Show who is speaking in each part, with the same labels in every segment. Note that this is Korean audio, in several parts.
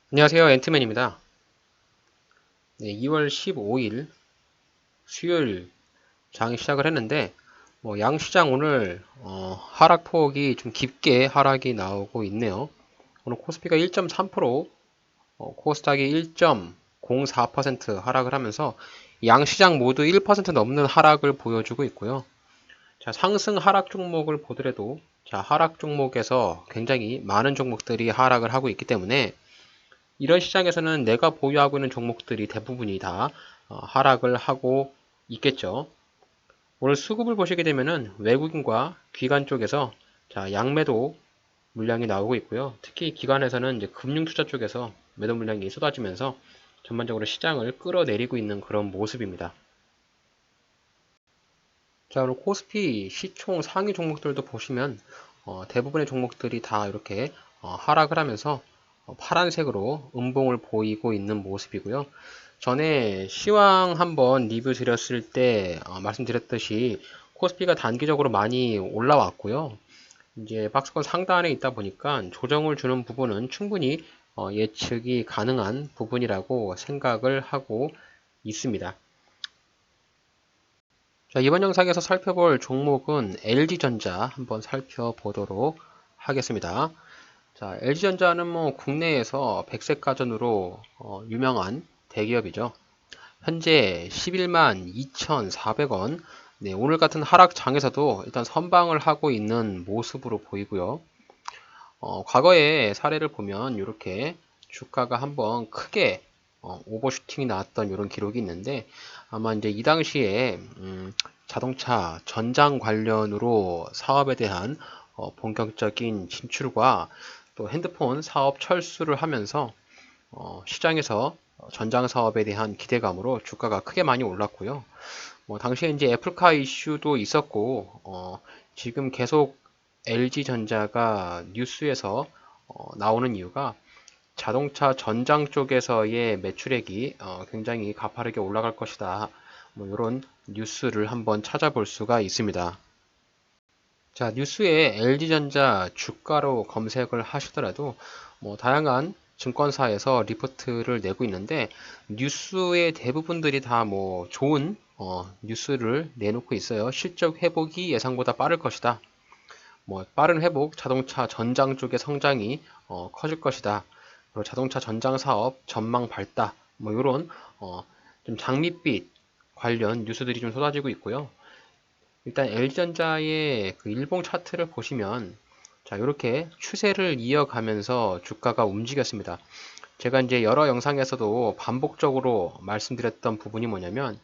Speaker 1: 안녕하세요. 앤트맨입니다. 네, 2월 15일 수요일 장이 시작을 했는데 양시장 오늘 하락폭이 좀 깊게 하락이 나오고 있네요. 오늘 코스피가 1.3%, 코스닥이 1.04% 하락을 하면서 양시장 모두 1% 넘는 하락을 보여주고 있고요. 자, 상승 하락 종목을 보더라도 자, 하락 종목에서 굉장히 많은 종목들이 하락을 하고 있기 때문에 이런 시장에서는 내가 보유하고 있는 종목들이 대부분이 다 하락을 하고 있겠죠. 오늘 수급을 보시게 되면은 외국인과 기관 쪽에서 자, 양매도 물량이 나오고 있고요. 특히 기관에서는 이제 금융투자 쪽에서 매도 물량이 쏟아지면서 전반적으로 시장을 끌어내리고 있는 그런 모습입니다. 자, 오늘 코스피 시총 상위 종목들도 보시면 대부분의 종목들이 다 이렇게 하락을 하면서 파란색으로 음봉을 보이고 있는 모습이고요. 전에 시황 한번 리뷰 드렸을 때 말씀드렸듯이 코스피가 단기적으로 많이 올라왔고요. 이제 박스권 상단에 있다 보니까 조정을 주는 부분은 충분히 예측이 가능한 부분이라고 생각을 하고 있습니다. 자, 이번 영상에서 살펴볼 종목은 LG전자 한번 살펴보도록 하겠습니다. 자, LG전자는 국내에서 백색 가전으로 유명한 대기업이죠. 현재 11만 2,400원. 네, 오늘 같은 하락장에서도 일단 선방을 하고 있는 모습으로 보이고요. 과거의 사례를 보면 이렇게 주가가 한번 크게 오버슈팅이 나왔던 이런 기록이 있는데 아마 이제 이 당시에 자동차 전장 관련으로 사업에 대한 본격적인 진출과 또 핸드폰 사업 철수를 하면서 시장에서 전장 사업에 대한 기대감으로 주가가 크게 많이 올랐고요. 당시에 이제 애플카 이슈도 있었고 지금 계속 LG전자가 뉴스에서 나오는 이유가 자동차 전장 쪽에서의 매출액이 굉장히 가파르게 올라갈 것이다. 이런 뉴스를 한번 찾아볼 수가 있습니다. 자, 뉴스에 LG전자 주가로 검색을 하시더라도 다양한 증권사에서 리포트를 내고 있는데 뉴스의 대부분들이 다 좋은 뉴스를 내놓고 있어요. 실적 회복이 예상보다 빠를 것이다. 빠른 회복, 자동차 전장 쪽의 성장이 커질 것이다. 그리고 자동차 전장 사업 전망 밝다. 이런 좀 장밋빛 관련 뉴스들이 좀 쏟아지고 있고요. 일단 LG전자의 그 일봉 차트를 보시면 자, 이렇게 추세를 이어가면서 주가가 움직였습니다. 제가 이제 여러 영상에서도 반복적으로 말씀드렸던 부분이 뭐냐면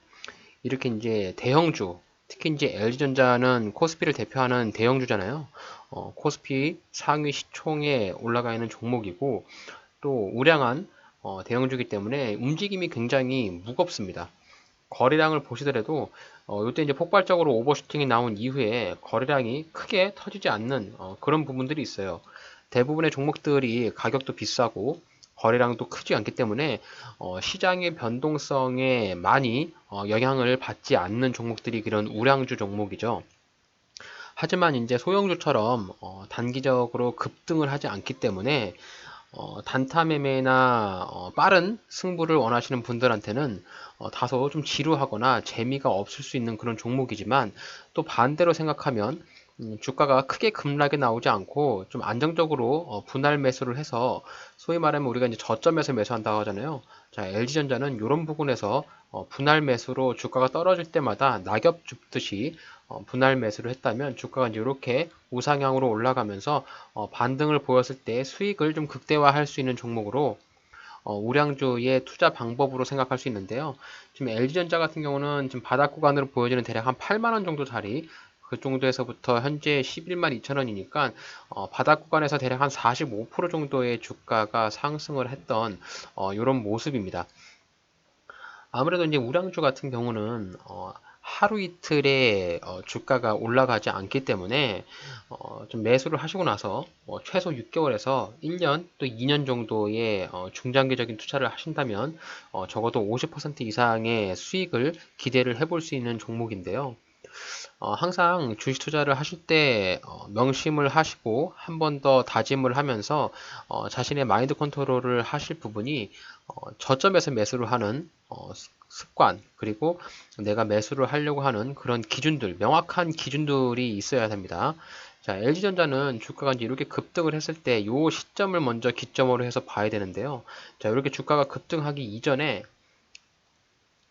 Speaker 1: 이렇게 이제 대형주, 특히 이제 LG전자는 코스피를 대표하는 대형주잖아요. 코스피 상위 시총에 올라가 있는 종목이고 또 우량한 대형주이기 때문에 움직임이 굉장히 무겁습니다. 거래량을 보시더라도 이때 이제 폭발적으로 오버슈팅이 나온 이후에 거래량이 크게 터지지 않는 그런 부분들이 있어요. 대부분의 종목들이 가격도 비싸고 거래량도 크지 않기 때문에 시장의 변동성에 많이 영향을 받지 않는 종목들이 그런 우량주 종목이죠. 하지만 이제 소형주처럼 단기적으로 급등을 하지 않기 때문에 단타 매매나 빠른 승부를 원하시는 분들한테는 다소 좀 지루하거나 재미가 없을 수 있는 그런 종목이지만 또 반대로 생각하면 주가가 크게 급락이 나오지 않고 좀 안정적으로 분할 매수를 해서 소위 말하면 우리가 이제 저점에서 매수한다고 하잖아요. 자, LG전자는 이런 부분에서 분할 매수로 주가가 떨어질 때마다 낙엽 줍듯이 분할 매수를 했다면 주가가 이제 이렇게 우상향으로 올라가면서 반등을 보였을 때 수익을 좀 극대화할 수 있는 종목으로 우량주의 투자 방법으로 생각할 수 있는데요. 지금 LG전자 같은 경우는 지금 바닥 구간으로 보여지는 대략 한 8만 원 정도 자리 그 정도에서부터 현재 11만 2천 원이니까 바닥 구간에서 대략 한 45% 정도의 주가가 상승을 했던 이런 모습입니다. 아무래도 이제 우량주 같은 경우는 하루 이틀에 주가가 올라가지 않기 때문에 좀 매수를 하시고 나서 최소 6개월에서 1년 또 2년 정도의 중장기적인 투자를 하신다면 적어도 50% 이상의 수익을 기대를 해볼 수 있는 종목인데요. 항상 주식 투자를 하실 때 명심을 하시고 한 번 더 다짐을 하면서 자신의 마인드 컨트롤을 하실 부분이 저점에서 매수를 하는 습관, 그리고 내가 매수를 하려고 하는 그런 기준들, 명확한 기준들이 있어야 됩니다. 자, LG전자는 주가가 이제 이렇게 급등을 했을 때 이 시점을 먼저 기점으로 해서 봐야 되는데요. 자, 이렇게 주가가 급등하기 이전에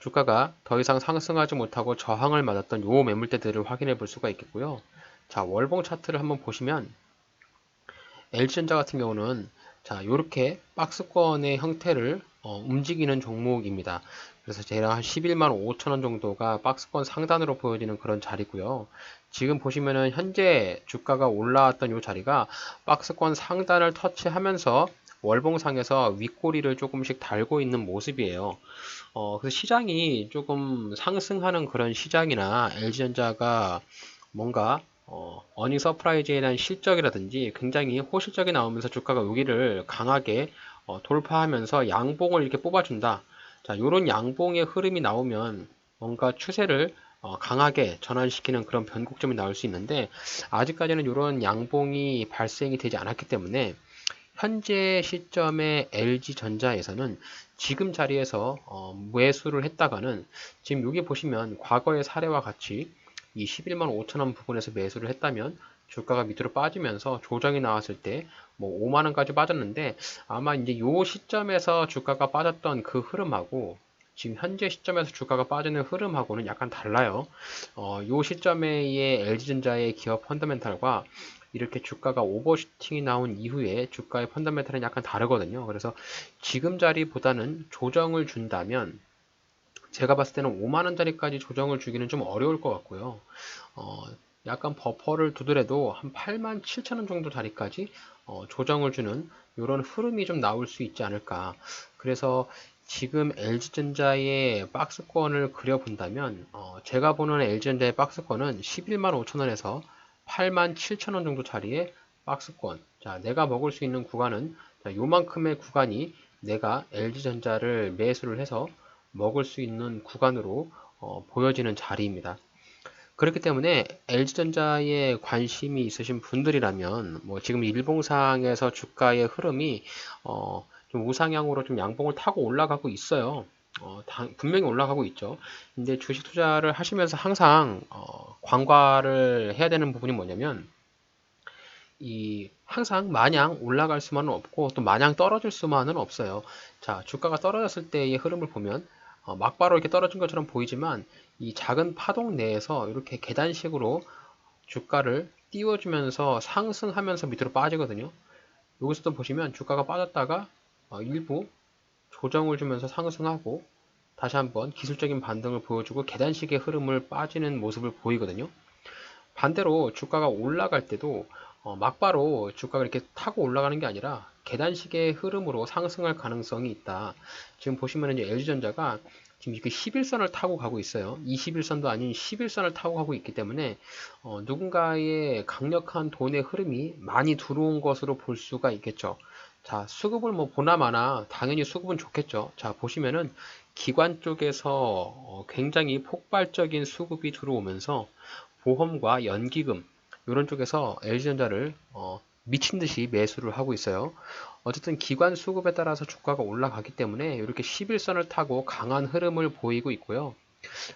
Speaker 1: 주가가 더 이상 상승하지 못하고 저항을 맞았던 요 매물대들을 확인해 볼 수가 있겠고요. 자, 월봉 차트를 한번 보시면 LG전자 같은 경우는 자, 요렇게 박스권의 형태를 움직이는 종목입니다. 그래서 대략 한 11만 5천원 정도가 박스권 상단으로 보여지는 그런 자리고요. 지금 보시면은 현재 주가가 올라왔던 요 자리가 박스권 상단을 터치하면서 월봉상에서 윗꼬리를 조금씩 달고 있는 모습이에요. 그래서 시장이 조금 상승하는 그런 시장이나 LG전자가 뭔가 어닝 서프라이즈에 대한 실적이라든지 굉장히 호실적이 나오면서 주가가 여기를 강하게 돌파하면서 양봉을 이렇게 뽑아준다. 자, 요런 양봉의 흐름이 나오면 뭔가 추세를 강하게 전환시키는 그런 변곡점이 나올 수 있는데 아직까지는 이런 양봉이 발생이 되지 않았기 때문에 현재 시점의 LG전자에서는 지금 자리에서 매수를 했다가는 지금 여기 보시면 과거의 사례와 같이 이 11만 5천원 부분에서 매수를 했다면 주가가 밑으로 빠지면서 조정이 나왔을 때 뭐 5만원까지 빠졌는데 아마 이제 요 시점에서 주가가 빠졌던 그 흐름하고 지금 현재 시점에서 주가가 빠지는 흐름하고는 약간 달라요. 요 시점의 LG전자의 기업 펀더멘탈과 이렇게 주가가 오버슈팅이 나온 이후에 주가의 펀더멘탈은 약간 다르거든요. 그래서 지금 자리보다는 조정을 준다면 제가 봤을 때는 5만원짜리까지 조정을 주기는 좀 어려울 것 같고요. 약간 버퍼를 두더라도 한 8만 7천원 정도 자리까지 조정을 주는 이런 흐름이 좀 나올 수 있지 않을까. 그래서 지금 LG전자의 박스권을 그려본다면 제가 보는 LG전자의 박스권은 11만 5천원에서 8만 7천원 정도 자리의 박스권. 자, 내가 먹을 수 있는 구간은 요만큼의 구간이 내가 LG전자를 매수를 해서 먹을 수 있는 구간으로 보여지는 자리입니다. 그렇기 때문에 LG전자에 관심이 있으신 분들이라면 뭐 지금 일봉상에서 주가의 흐름이 좀 우상향으로 좀 양봉을 타고 올라가고 있어요. 분명히 올라가고 있죠. 근데 주식 투자를 하시면서 항상 관과를 해야 되는 부분이 뭐냐면 이 항상 마냥 올라갈 수만은 없고 또 마냥 떨어질 수만은 없어요. 자, 주가가 떨어졌을 때의 흐름을 보면 막바로 이렇게 떨어진 것처럼 보이지만 이 작은 파동 내에서 이렇게 계단식으로 주가를 띄워주면서 상승하면서 밑으로 빠지거든요. 여기서도 보시면 주가가 빠졌다가 일부 조정을 주면서 상승하고 다시 한번 기술적인 반등을 보여주고 계단식의 흐름을 빠지는 모습을 보이거든요. 반대로 주가가 올라갈 때도 막바로 주가가 이렇게 타고 올라가는 게 아니라 계단식의 흐름으로 상승할 가능성이 있다. 지금 보시면 이제 LG전자가 지금 그 11선을 타고 가고 있어요. 21선도 아닌 11선을 타고 가고 있기 때문에 누군가의 강력한 돈의 흐름이 많이 들어온 것으로 볼 수가 있겠죠. 자, 수급을 뭐 보나마나 당연히 수급은 좋겠죠. 자, 보시면은 기관 쪽에서 굉장히 폭발적인 수급이 들어오면서 보험과 연기금 이런 쪽에서 LG전자를 미친 듯이 매수를 하고 있어요. 어쨌든 기관 수급에 따라서 주가가 올라가기 때문에 이렇게 11선을 타고 강한 흐름을 보이고 있고요.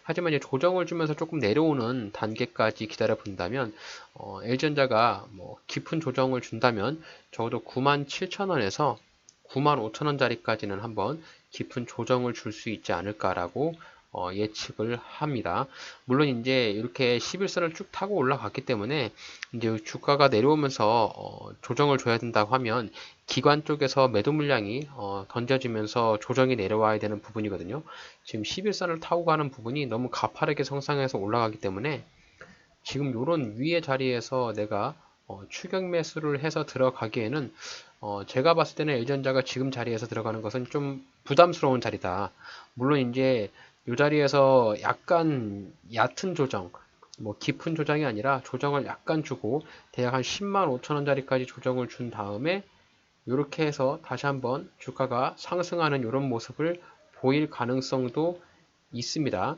Speaker 1: 하지만 이제 조정을 주면서 조금 내려오는 단계까지 기다려 본다면 LG전자가 뭐 깊은 조정을 준다면 적어도 97,000원에서 95,000원짜리까지는 한번 깊은 조정을 줄 수 있지 않을까라고 예측을 합니다. 물론 이제 이렇게 11선을 쭉 타고 올라갔기 때문에 이제 주가가 내려오면서 조정을 줘야 된다고 하면 기관 쪽에서 매도 물량이 던져지면서 조정이 내려와야 되는 부분이거든요. 지금 11선을 타고 가는 부분이 너무 가파르게 성장해서 올라가기 때문에 지금 이런 위의 자리에서 내가 추격 매수를 해서 들어가기에는 제가 봤을 때는 LG전자가 지금 자리에서 들어가는 것은 좀 부담스러운 자리다. 물론 이제 이 자리에서 약간 얕은 조정, 뭐 깊은 조정이 아니라 조정을 약간 주고 대략 한 10만 5천 원짜리까지 조정을 준 다음에 이렇게 해서 다시 한번 주가가 상승하는 이런 모습을 보일 가능성도 있습니다.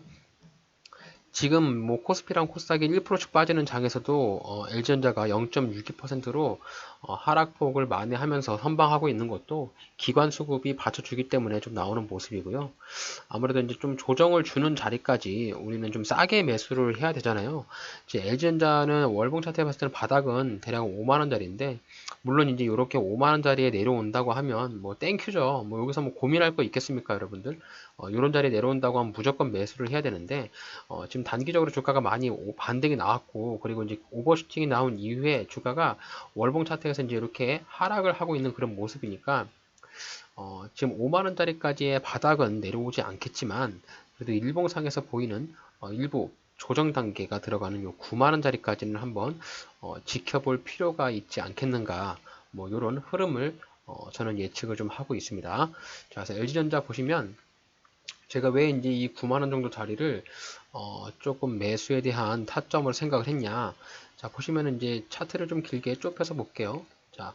Speaker 1: 지금 뭐 코스피랑 코스닥이 1%씩 빠지는 장에서도 LG전자가 0.62%로 하락폭을 만회하면서 선방하고 있는 것도 기관 수급이 받쳐주기 때문에 좀 나오는 모습이고요. 아무래도 이제 좀 조정을 주는 자리까지 우리는 좀 싸게 매수를 해야 되잖아요. 이제 LG전자는 월봉 차트에 봤을 때는 바닥은 대략 5만 원짜리인데, 물론 이제 이렇게 5만 원짜리에 내려온다고 하면 뭐 땡큐죠. 뭐 여기서 뭐 고민할 거 있겠습니까, 여러분들? 이런 자리에 내려온다고 하면 무조건 매수를 해야 되는데, 지금 단기적으로 주가가 많이 반등이 나왔고, 그리고 이제 오버슈팅이 나온 이후에 주가가 월봉 차트에서 이제 이렇게 하락을 하고 있는 그런 모습이니까, 지금 5만원짜리까지의 바닥은 내려오지 않겠지만, 그래도 일봉상에서 보이는 일부 조정 단계가 들어가는 요 9만원짜리까지는 한번 지켜볼 필요가 있지 않겠는가, 뭐 이런 흐름을 저는 예측을 좀 하고 있습니다. 자, 그래서 LG전자 보시면 제가 왜 이제 이 9만원 정도 자리를 조금 매수에 대한 타점으로 생각을 했냐. 자, 보시면은 이제 차트를 좀 길게 좁혀서 볼게요. 자,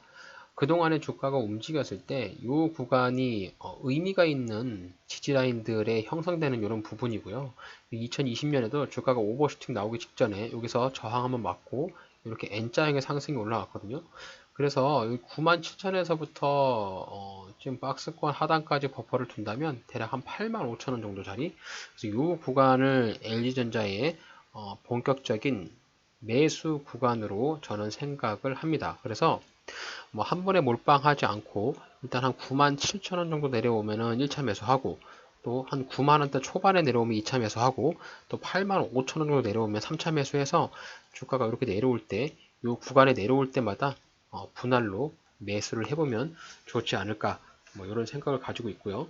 Speaker 1: 그동안의 주가가 움직였을 때 이 구간이 의미가 있는 지지라인들의 형성되는 이런 부분이고요. 2020년에도 주가가 오버슈팅 나오기 직전에 여기서 저항 한번 맞고 이렇게 N자형의 상승이 올라왔거든요. 그래서 97,000에서부터 지금 박스권 하단까지 버퍼를 둔다면 대략 한 85,000원 정도 자리. 그래서 이 구간을 LG전자의 본격적인 매수 구간으로 저는 생각을 합니다. 그래서 뭐 한 번에 몰빵하지 않고 일단 한 97,000원 정도 내려오면은 1차 매수하고, 또 한 9만원대 초반에 내려오면 2차 매수하고, 또 85,000원 정도 내려오면 3차 매수해서 주가가 이렇게 내려올 때, 이 구간에 내려올 때마다 분할로 매수를 해보면 좋지 않을까, 뭐 이런 생각을 가지고 있고요.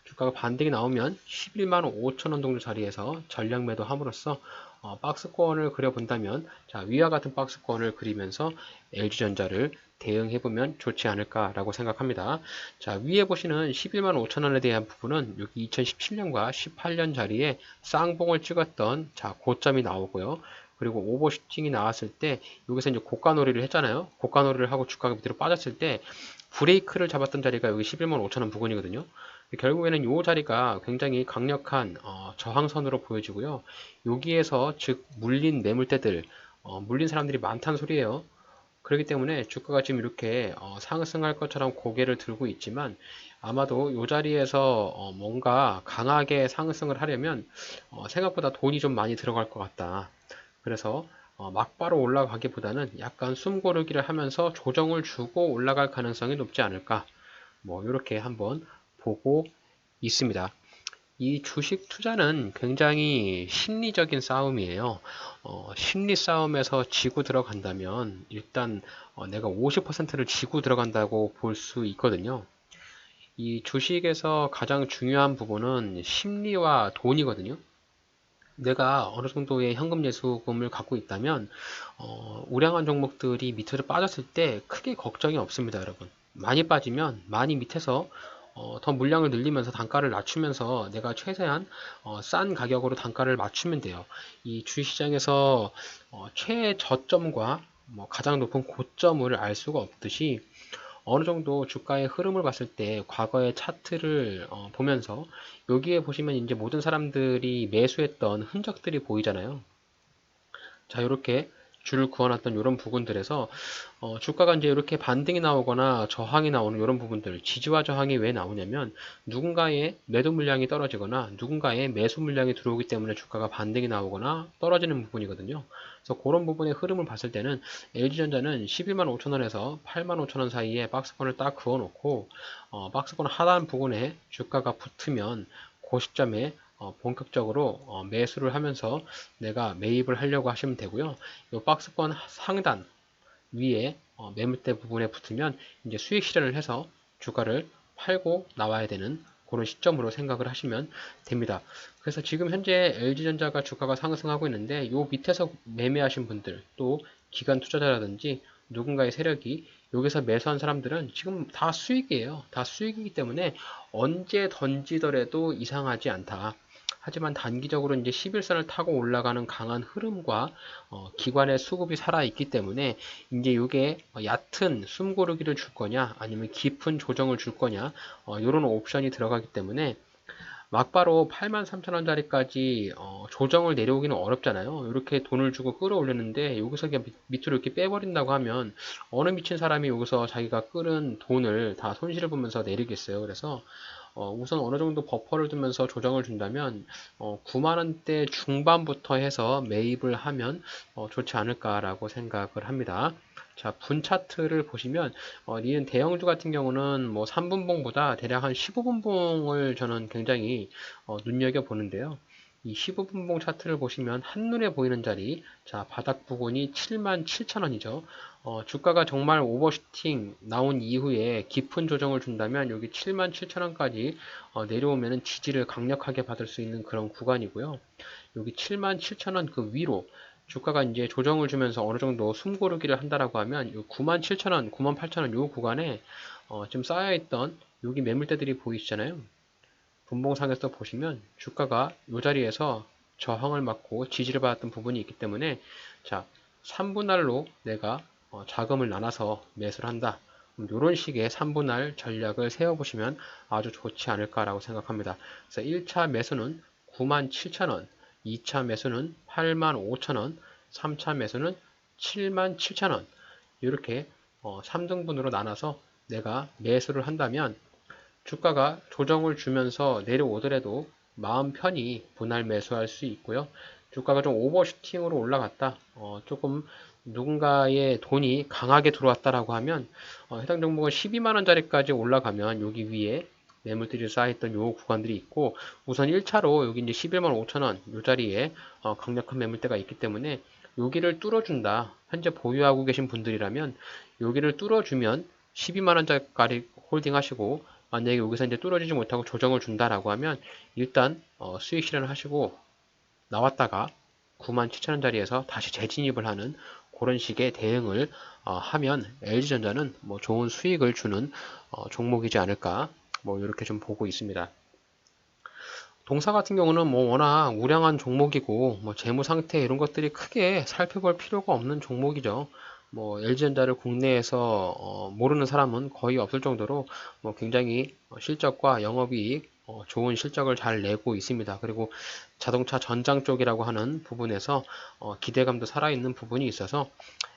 Speaker 1: 주가가 반등이 나오면 11만 5천원 정도 자리에서 전량 매도함으로써 박스권을 그려본다면, 자, 위와 같은 박스권을 그리면서 LG전자를 대응해보면 좋지 않을까라고 생각합니다. 자, 위에 보시는 11만 5천원에 대한 부분은 여기 2017년과 18년 자리에 쌍봉을 찍었던, 자, 고점이 나오고요. 그리고 오버슈팅이 나왔을 때 여기서 이제 고가놀이를 했잖아요. 고가놀이를 하고 주가가 밑으로 빠졌을 때 브레이크를 잡았던 자리가 여기 11만 5천원 부근이거든요. 결국에는 이 자리가 굉장히 강력한 저항선으로 보여지고요. 여기에서 즉 물린 매물대들, 물린 사람들이 많다는 소리예요. 그렇기 때문에 주가가 지금 이렇게 상승할 것처럼 고개를 들고 있지만, 아마도 이 자리에서 뭔가 강하게 상승을 하려면 생각보다 돈이 좀 많이 들어갈 것 같다. 그래서 막바로 올라가기보다는 약간 숨고르기를 하면서 조정을 주고 올라갈 가능성이 높지 않을까, 뭐 이렇게 한번 보고 있습니다. 이 주식 투자는 굉장히 심리적인 싸움이에요. 심리 싸움에서 지고 들어간다면 일단 내가 50%를 지고 들어간다고 볼 수 있거든요. 이 주식에서 가장 중요한 부분은 심리와 돈이거든요. 내가 어느 정도의 현금 예수금을 갖고 있다면 우량한 종목들이 밑으로 빠졌을 때 크게 걱정이 없습니다, 여러분. 많이 빠지면 많이 밑에서 더 물량을 늘리면서 단가를 낮추면서 내가 최대한 싼 가격으로 단가를 맞추면 돼요. 이 주식시장에서 최저점과 뭐 가장 높은 고점을 알 수가 없듯이, 어느 정도 주가의 흐름을 봤을 때 과거의 차트를 보면서 여기에 보시면 이제 모든 사람들이 매수했던 흔적들이 보이잖아요. 자, 이렇게 줄을 그어놨던 이런 부분들에서 주가가 이제 이렇게 반등이 나오거나 저항이 나오는 이런 부분들, 지지와 저항이 왜 나오냐면 누군가의 매도 물량이 떨어지거나 누군가의 매수 물량이 들어오기 때문에 주가가 반등이 나오거나 떨어지는 부분이거든요. 그래서 그런 부분의 흐름을 봤을 때는 LG전자는 11만 5천원에서 8만 5천원 사이에 박스권을 딱 그어놓고 박스권 하단 부분에 주가가 붙으면 그 시점에 본격적으로 매수를 하면서 내가 매입을 하려고 하시면 되고요. 이 박스권 상단 위에 매물대 부분에 붙으면 이제 수익 실현을 해서 주가를 팔고 나와야 되는 그런 시점으로 생각을 하시면 됩니다. 그래서 지금 현재 LG전자가 주가가 상승하고 있는데 요 밑에서 매매하신 분들, 또 기관 투자자라든지 누군가의 세력이 여기서 매수한 사람들은 지금 다 수익이에요. 다 수익이기 때문에 언제 던지더라도 이상하지 않다. 하지만 단기적으로 이제 11선을 타고 올라가는 강한 흐름과 기관의 수급이 살아있기 때문에 이제 이게 얕은 숨고르기를 줄 거냐 아니면 깊은 조정을 줄 거냐, 이런 옵션이 들어가기 때문에 막바로 83,000원짜리까지 조정을 내려오기는 어렵잖아요. 이렇게 돈을 주고 끌어올렸는데 여기서 그냥 밑으로 이렇게 빼버린다고 하면 어느 미친 사람이 여기서 자기가 끌은 돈을 다 손실을 보면서 내리겠어요. 그래서 우선 어느 정도 버퍼를 두면서 조정을 준다면 9만원대 중반부터 해서 매입을 하면 좋지 않을까라고 생각을 합니다. 자, 분 차트를 보시면 니은 대형주 같은 경우는 뭐 3분봉보다 대략 한 15분봉을 저는 굉장히 눈여겨 보는데요. 이 15분봉 차트를 보시면 한눈에 보이는 자리, 자, 바닥 부근이 77,000원이죠. 주가가 정말 오버슈팅 나온 이후에 깊은 조정을 준다면 여기 77,000원까지 내려오면 지지를 강력하게 받을 수 있는 그런 구간이고요. 여기 77,000원 그 위로 주가가 이제 조정을 주면서 어느 정도 숨고르기를 한다라고 하면 97,000원, 98,000원 요 구간에 좀 쌓여있던 여기 매물대들이 보이시잖아요. 분봉상에서 보시면 주가가 이 자리에서 저항을 맞고 지지를 받았던 부분이 있기 때문에 자 3분할로 내가 자금을 나눠서 매수를 한다. 이런 식의 3분할 전략을 세워보시면 아주 좋지 않을까라고 생각합니다. 그래서 1차 매수는 97,000원, 2차 매수는 85,000원, 3차 매수는 77,000원 이렇게 3등분으로 나눠서 내가 매수를 한다면 주가가 조정을 주면서 내려오더라도 마음 편히 분할 매수할 수 있고요. 주가가 좀 오버슈팅으로 올라갔다. 조금 누군가의 돈이 강하게 들어왔다라고 하면 해당 종목은 12만원짜리까지 올라가면 여기 위에 매물들이 쌓여있던 요 구간들이 있고 우선 1차로 여기 이제 11만 5천원 요 자리에 강력한 매물대가 있기 때문에 여기를 뚫어준다. 현재 보유하고 계신 분들이라면 여기를 뚫어주면 12만원짜리 홀딩 하시고 만약에 여기서 이제 뚫어지지 못하고 조정을 준다라고 하면 일단 수익 실현을 하시고 나왔다가 97,000원짜리에서 다시 재진입을 하는 그런 식의 대응을 하면 LG전자는 뭐 좋은 수익을 주는 종목이지 않을까 뭐 이렇게 좀 보고 있습니다. 동사 같은 경우는 뭐 워낙 우량한 종목이고 뭐 재무 상태 이런 것들이 크게 살펴볼 필요가 없는 종목이죠. 뭐 LG전자를 국내에서 모르는 사람은 거의 없을 정도로 뭐 굉장히 실적과 영업이익 좋은 실적을 잘 내고 있습니다. 그리고 자동차 전장 쪽이라고 하는 부분에서 기대감도 살아있는 부분이 있어서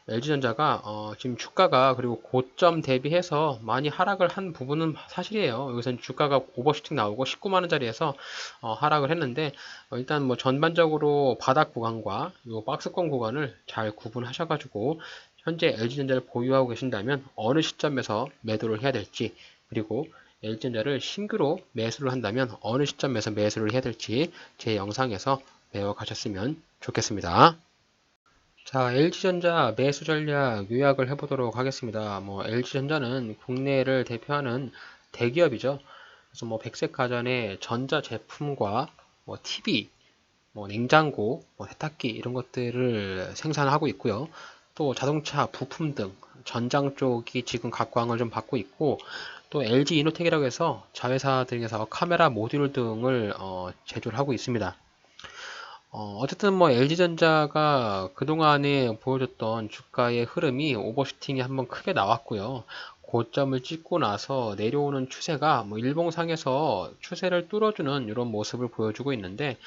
Speaker 1: LG전자가 지금 주가가 그리고 고점 대비해서 많이 하락을 한 부분은 사실이에요. 여기서 주가가 오버슈팅 나오고 19만원짜리에서 하락을 했는데 일단 뭐 전반적으로 바닥 구간과 요 박스권 구간을 잘 구분하셔가지고 현재 LG전자를 보유하고 계신다면 어느 시점에서 매도를 해야 될지 그리고 LG전자를 신규로 매수를 한다면 어느 시점에서 매수를 해야 될지 제 영상에서 배워가셨으면 좋겠습니다. 자, LG전자 매수 전략 요약을 해보도록 하겠습니다. 뭐, LG전자는 국내를 대표하는 대기업이죠. 그래서 뭐, 백색가전의 전자 제품과 뭐, TV, 뭐, 냉장고, 뭐, 세탁기 이런 것들을 생산하고 있고요. 또 자동차 부품 등 전장 쪽이 지금 각광을 좀 받고 있고, 또 LG 이노텍이라고 해서 자회사 등에서 카메라 모듈 등을 제조를 하고 있습니다. 어쨌든 뭐 LG전자가 그동안에 보여줬던 주가의 흐름이 오버슈팅이 한번 크게 나왔고요. 고점을 찍고 나서 내려오는 추세가 뭐 일봉상에서 추세를 뚫어주는 이런 모습을 보여주고 있는데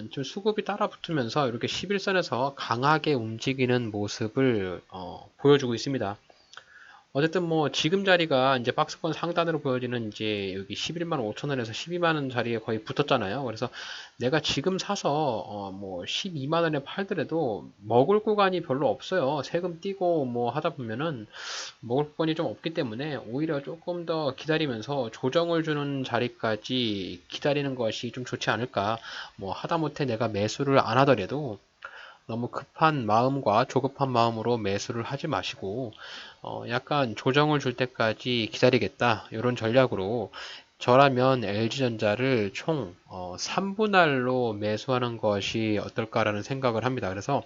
Speaker 1: 좀 수급이 따라 붙으면서 이렇게 11선에서 강하게 움직이는 모습을 보여주고 있습니다. 어쨌든 뭐 지금 자리가 이제 박스권 상단으로 보여지는 이제 여기 11만 5천원에서 12만원 자리에 거의 붙었잖아요. 그래서 내가 지금 사서 뭐 12만원에 팔더라도 먹을 구간이 별로 없어요. 세금 띄고 뭐 하다 보면은 먹을 구간이 좀 없기 때문에 오히려 조금 더 기다리면서 조정을 주는 자리까지 기다리는 것이 좀 좋지 않을까. 뭐 하다못해 내가 매수를 안 하더라도 너무 급한 마음과 조급한 마음으로 매수를 하지 마시고 약간 조정을 줄 때까지 기다리겠다 이런 전략으로 저라면 LG전자를 총 3분할로 매수하는 것이 어떨까라는 생각을 합니다. 그래서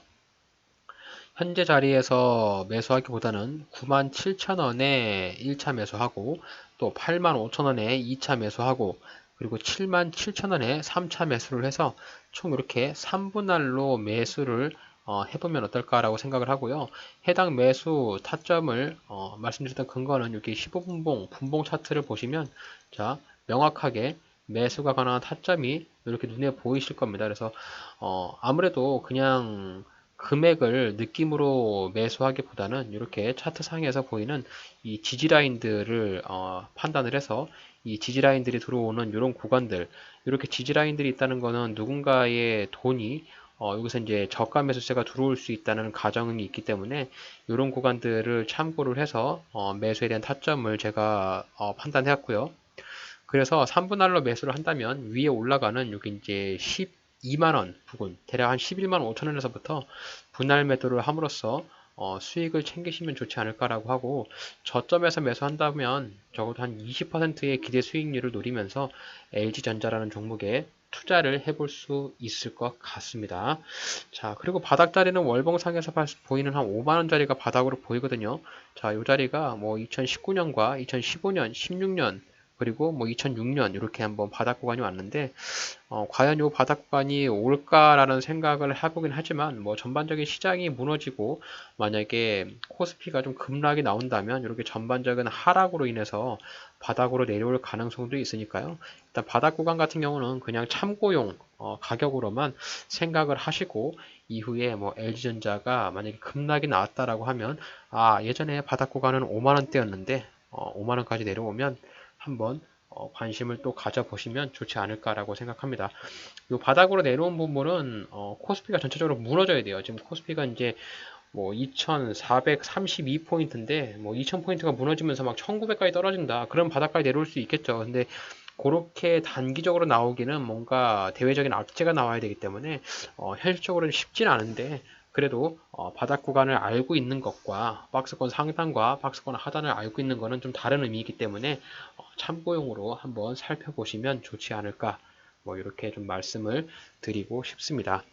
Speaker 1: 현재 자리에서 매수하기보다는 97,000원에 1차 매수하고 또 85,000원에 2차 매수하고 그리고 77,000원에 3차 매수를 해서 총 이렇게 3분할로 매수를 해보면 어떨까라고 생각을 하고요. 해당 매수 타점을 말씀드렸던 근거는 여기 15분봉 분봉 차트를 보시면 자 명확하게 매수가 가능한 타점이 이렇게 눈에 보이실 겁니다. 그래서 아무래도 그냥 금액을 느낌으로 매수하기보다는 이렇게 차트 상에서 보이는 이 지지 라인들을 판단을 해서 이 지지 라인들이 들어오는 이런 구간들, 이렇게 지지 라인들이 있다는 거는 누군가의 돈이 여기서 이제 저가 매수세가 들어올 수 있다는 가정이 있기 때문에 이런 구간들을 참고를 해서 매수에 대한 타점을 제가 판단해왔고요. 그래서 3분 할로 매수를 한다면 위에 올라가는 여기 이제 12만원 부근, 대략 한 11만 5천 원에서부터 분할 매도를 함으로써 수익을 챙기시면 좋지 않을까라고 하고, 저점에서 매수한다면 적어도 한 20%의 기대 수익률을 노리면서 LG전자라는 종목에 투자를 해볼 수 있을 것 같습니다. 자, 그리고 바닥자리는 월봉상에서 보이는 한 5만원짜리가 바닥으로 보이거든요. 자, 이 자리가 뭐 2019년과 2015년, 16년, 그리고 뭐 2006년 이렇게 한번 바닥 구간이 왔는데, 과연 이 바닥 구간이 올까라는 생각을 해보긴 하지만, 뭐 전반적인 시장이 무너지고 만약에 코스피가 좀 급락이 나온다면 이렇게 전반적인 하락으로 인해서 바닥으로 내려올 가능성도 있으니까요. 일단 바닥 구간 같은 경우는 그냥 참고용 가격으로만 생각을 하시고, 이후에 뭐 LG전자가 만약에 급락이 나왔다라고 하면, 아, 예전에 바닥 구간은 5만 원대였는데 5만 원까지 내려오면 한번 관심을 또 가져보시면 좋지 않을까라고 생각합니다. 이 바닥으로 내려온 부분은 코스피가 전체적으로 무너져야 돼요. 지금 코스피가 이제 뭐 2432포인트인데 뭐 2000포인트가 무너지면서 막 1900까지 떨어진다. 그럼 바닥까지 내려올 수 있겠죠. 근데 그렇게 단기적으로 나오기는 뭔가 대외적인 악재가 나와야 되기 때문에 현실적으로는 쉽진 않은데, 그래도 바닥 구간을 알고 있는 것과 박스권 상단과 박스권 하단을 알고 있는 것은 좀 다른 의미이기 때문에 참고용으로 한번 살펴보시면 좋지 않을까, 뭐 이렇게 좀 말씀을 드리고 싶습니다.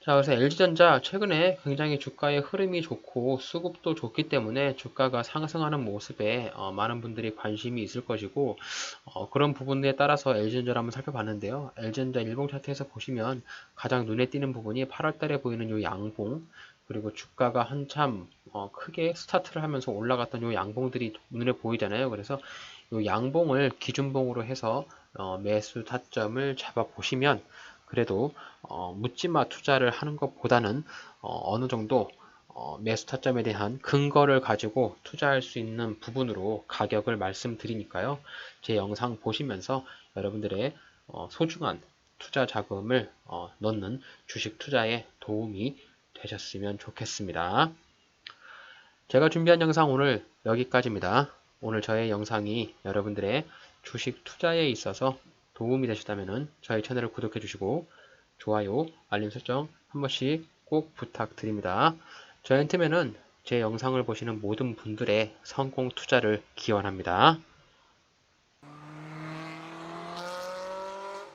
Speaker 1: 자, 그래서 LG전자 최근에 굉장히 주가의 흐름이 좋고 수급도 좋기 때문에 주가가 상승하는 모습에 많은 분들이 관심이 있을 것이고, 그런 부분에 따라서 LG전자를 한번 살펴봤는데요. LG전자 일봉 차트에서 보시면 가장 눈에 띄는 부분이 8월 달에 보이는 요 양봉, 그리고 주가가 한참 크게 스타트를 하면서 올라갔던 요 양봉들이 눈에 보이잖아요. 그래서 요 양봉을 기준봉으로 해서 매수 타점을 잡아 보시면, 그래도 묻지마 투자를 하는 것보다는 어느 정도 매수 타점에 대한 근거를 가지고 투자할 수 있는 부분으로 가격을 말씀드리니까요. 제 영상 보시면서 여러분들의 소중한 투자 자금을 넣는 주식 투자에 도움이 되셨으면 좋겠습니다. 제가 준비한 영상 오늘 여기까지입니다. 오늘 저의 영상이 여러분들의 주식 투자에 있어서 도움이 되셨다면 저희 채널을 구독해 주시고 좋아요, 알림 설정 한 번씩 꼭 부탁드립니다. 저희한테는 제 영상을 보시는 모든 분들의 성공 투자를 기원합니다.